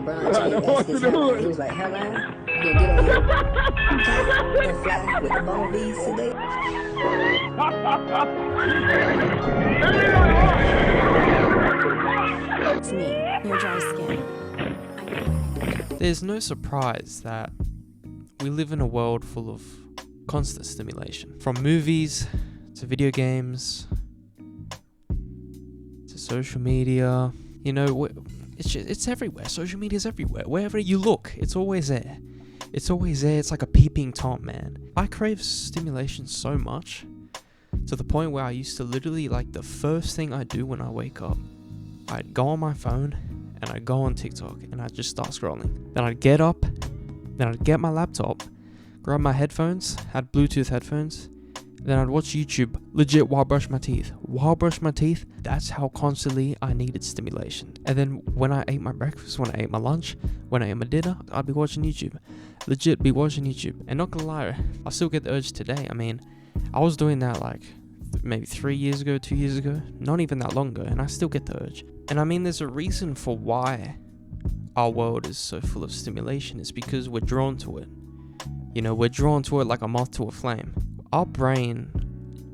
LeBron James asked his hairline. He was like, hairline, you gonna get on your kite and fly with the bumblebees today? It's me, your dry skin. There's no surprise that we live in a world full of constant stimulation. From movies to video games to social media. You know, it's everywhere. Social media is everywhere. Wherever you look, it's always there. It's always there. It's like a peeping Tom, man. I crave stimulation so much to the point where I used to literally, like, the first thing I do when I wake up, I'd go on my phone and I'd go on TikTok and I'd just start scrolling. Then I'd get up, then I'd get my laptop, grab my headphones, had Bluetooth headphones, then I'd watch YouTube legit while I brush my teeth. While I brush my teeth, that's how constantly I needed stimulation. And then when I ate my breakfast, when I ate my lunch, when I ate my dinner, I'd be watching YouTube. Legit be watching YouTube. And not gonna lie, I still get the urge today. I mean, I was doing that like maybe 3 years ago, 2 years ago, not even that long ago, and I still get the urge. And I mean, there's a reason for why our world is so full of stimulation. It's because we're drawn to it. You know, we're drawn to it like a moth to a flame. Our brain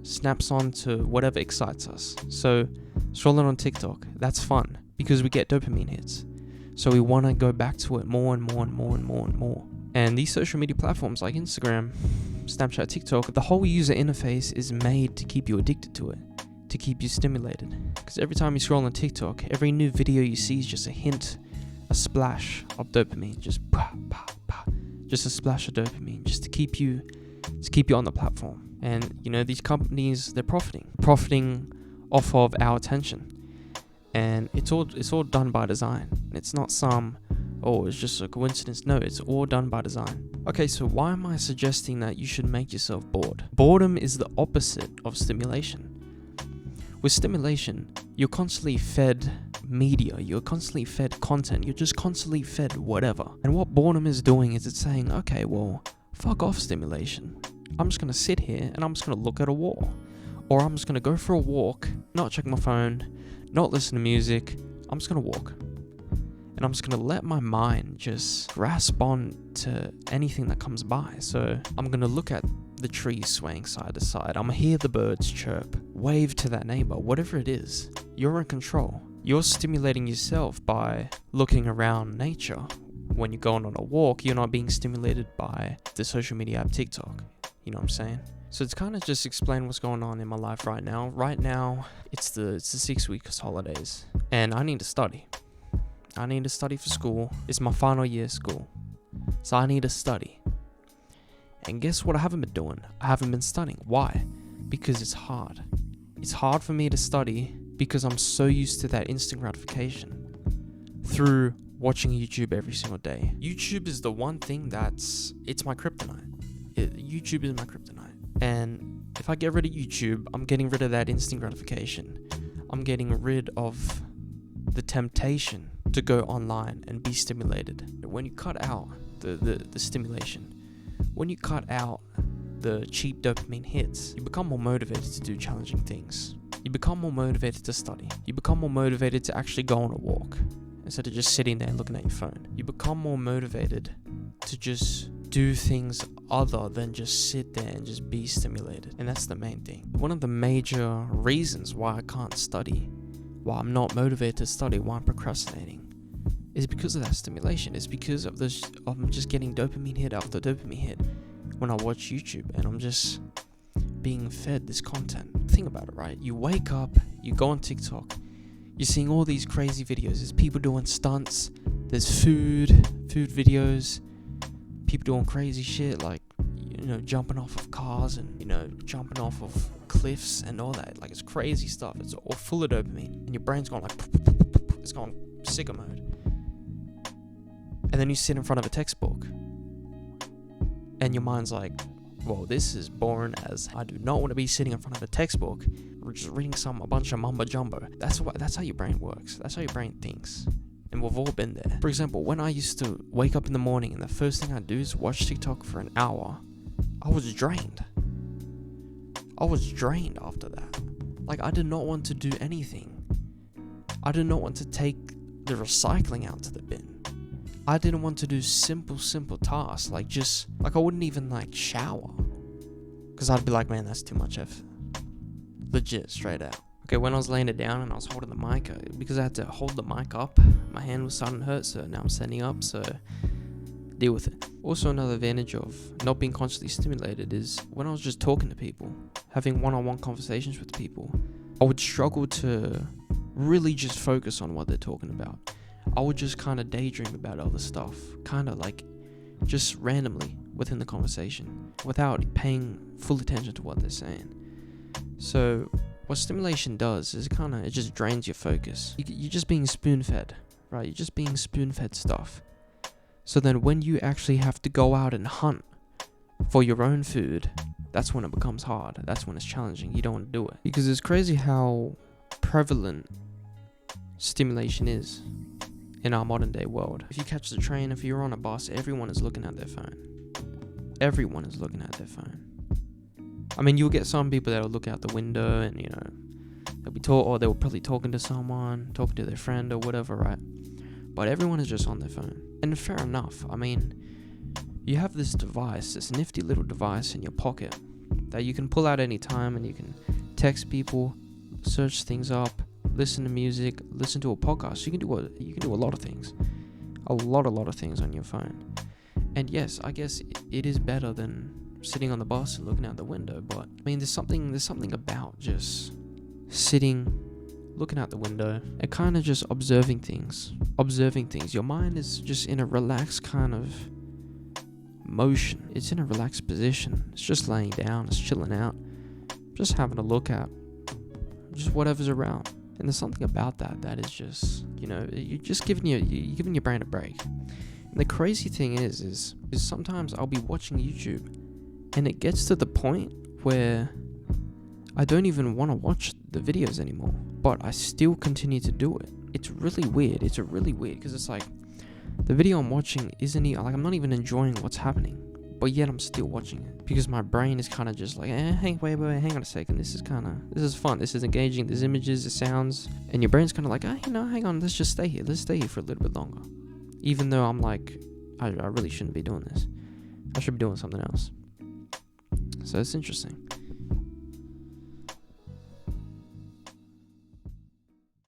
snaps on to whatever excites us. So scrolling on TikTok, that's fun because we get dopamine hits. So we want to go back to it more and more and more and more and more. And these social media platforms like Instagram, Snapchat, TikTok, the whole user interface is made to keep you addicted to it, to keep you stimulated. Because every time you scroll on TikTok, every new video you see is just a hint, a splash of dopamine, just pa, pa, pa. Just a splash of dopamine, just to keep you on the platform. And you know, these companies, they're profiting off of our attention. And it's all done by design. It's not it's just a coincidence. No, it's all done by design. Okay, so why am I suggesting that you should make yourself bored? Boredom is the opposite of stimulation. With stimulation, you're constantly fed media, you're constantly fed content, you're just constantly fed whatever. And what boredom is doing is it's saying, okay, well, fuck off stimulation. I'm just gonna sit here and I'm just gonna look at a wall. Or I'm just gonna go for a walk, not check my phone, not listen to music. I'm just gonna walk. And I'm just gonna let my mind just grasp on to anything that comes by. So I'm gonna look at the trees swaying side to side. I'm gonna hear the birds chirp, wave to that neighbor, whatever it is. You're in control. You're stimulating yourself by looking around nature. When you're going on a walk, you're not being stimulated by the social media app TikTok. You know what I'm saying? So it's kind of just explain what's going on in my life right now. Right now, it's the 6 weeks holidays, and I need to study. I need to study for school. It's my final year of school, so I need to study. And guess what I haven't been doing? I haven't been studying. Why? Because it's hard. It's hard for me to study because I'm so used to that instant gratification through watching YouTube every single day. YouTube is the one thing it's my kryptonite. YouTube is my kryptonite. And if I get rid of YouTube, I'm getting rid of that instant gratification. I'm getting rid of the temptation to go online and be stimulated. When you cut out the stimulation, when you cut out the cheap dopamine hits, you become more motivated to do challenging things. You become more motivated to study. You become more motivated to actually go on a walk instead of just sitting there looking at your phone. You become more motivated to just do things other than just sit there and just be stimulated. And that's the main thing. One of the major reasons why I can't study, why I'm not motivated to study, why I'm procrastinating, is because of that stimulation. It's because of I'm just getting dopamine hit after dopamine hit when I watch YouTube, and I'm just being fed this content. Think about it, right? You wake up, you go on TikTok, you're seeing all these crazy videos. There's people doing stunts, there's food videos, people doing crazy shit like, you know, jumping off of cars and, you know, jumping off of cliffs and all that. Like, it's crazy stuff. It's all full of dopamine, and your brain's going like, it's going sicko mode. And then you sit in front of a textbook, and your mind's like, well, this is boring as I do not want to be sitting in front of a textbook or just reading a bunch of mumbo jumbo. That's how your brain works. That's how your brain thinks. And we've all been there. For example, when I used to wake up in the morning and the first thing I'd do is watch TikTok for an hour, I was drained. I was drained after that. Like, I did not want to do anything. I did not want to take the recycling out to the bin. I didn't want to do simple tasks, like I wouldn't even like shower, because I'd be like, man, that's too much effort. Legit, straight out. Okay, when I was laying it down and I was holding the mic, because I had to hold the mic up, my hand was starting to hurt, so now I'm standing up, so deal with it. Also, another advantage of not being constantly stimulated is when I was just talking to people, having one-on-one conversations with people, I would struggle to really just focus on what they're talking about. I would just kind of daydream about other stuff, kind of like just randomly within the conversation, without paying full attention to what they're saying. So what stimulation does is it just drains your focus. You're just being spoon-fed, right? You're just being spoon-fed stuff. So then when you actually have to go out and hunt for your own food, that's when it becomes hard. That's when it's challenging. You don't want to do it. Because it's crazy how prevalent stimulation is in our modern day world. If you catch the train, if you're on a bus, everyone is looking at their phone. Everyone is looking at their phone. I mean, you'll get some people that'll look out the window and, they were probably talking to someone, talking to their friend or whatever, right? But everyone is just on their phone. And fair enough. I mean, you have this device, this nifty little device in your pocket that you can pull out any time, and you can text people, search things up, listen to music, listen to a podcast. You can do a lot of things. A lot of things on your phone. And yes, I guess it is better than sitting on the bus and looking out the window, but I mean, there's something about just sitting, looking out the window, and kind of just observing things. Your mind is just in a relaxed kind of motion. It's in a relaxed position. It's just laying down, it's chilling out, just having a look at just whatever's around. And there's something about that is just, you're just giving your brain a break. And the crazy thing is sometimes I'll be watching YouTube and it gets to the point where I don't even want to watch the videos anymore, but I still continue to do it. It's really weird. It's really weird because it's like the video I'm watching I'm not even enjoying what's happening, but yet I'm still watching it because my brain is kind of just like, hang on a second. This is fun. This is engaging. There's images, the sounds, and your brain's kind of like, hang on. Let's just stay here. Let's stay here for a little bit longer. Even though I'm like, I really shouldn't be doing this. I should be doing something else. So it's interesting.